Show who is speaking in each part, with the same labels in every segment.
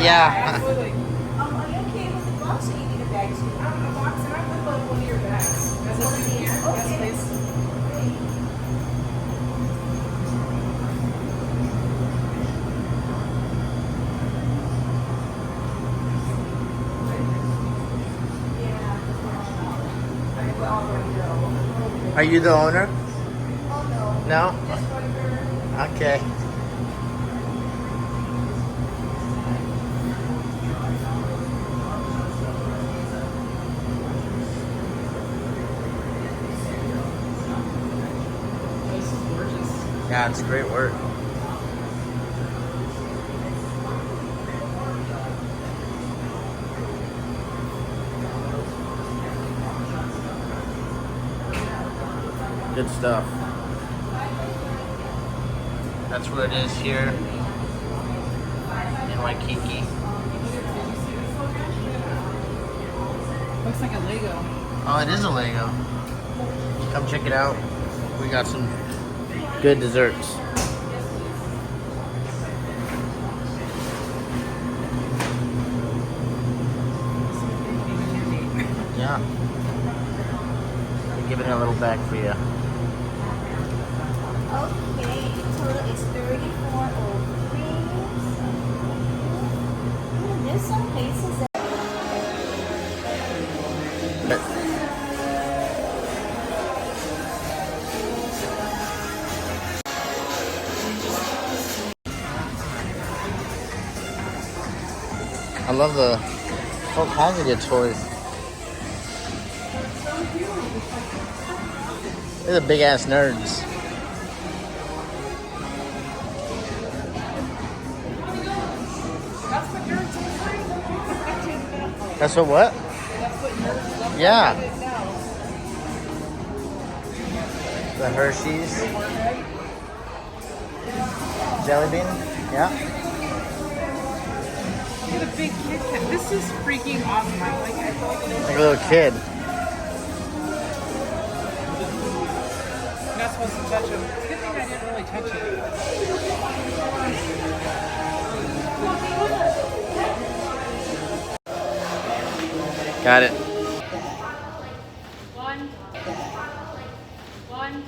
Speaker 1: Yeah.
Speaker 2: Absolutely. Are you okay with the box or you need a bag too? A box, and I'm going to put one of your bags. That's what you need? Okay. Yes, please.
Speaker 1: Are you the owner?
Speaker 2: Oh, no.
Speaker 1: No?
Speaker 2: Just order.
Speaker 1: Okay.
Speaker 2: This is gorgeous.
Speaker 1: Yeah, it's great work. Good stuff. That's where it is here in Waikiki.
Speaker 2: Looks like a Lego.
Speaker 1: Oh, it is a Lego. Come check it out. We got some good desserts. Yeah. We're giving it a little bag for you.
Speaker 3: Okay, total is 3403. There's some places that
Speaker 1: I love the whole kinds of good toys. They're the big ass nerds.
Speaker 2: That's what nerds are.
Speaker 1: That's what?
Speaker 2: That's what nerds love.
Speaker 1: Yeah.
Speaker 2: I didn't know.
Speaker 1: The Hershey's. Jelly bean. Yeah.
Speaker 2: Get a big Kit Kat. This is freaking awesome. I feel like
Speaker 1: Like a little kid.
Speaker 2: you're not supposed to touch them. Good thing I didn't really touch it.
Speaker 1: Got it.
Speaker 3: one.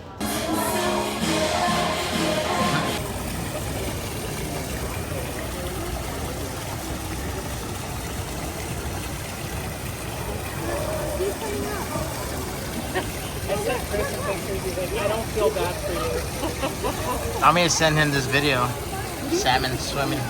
Speaker 2: I said Chris and said He's like, I don't feel bad for you.
Speaker 1: I'm gonna send him this video. Salmon swimming.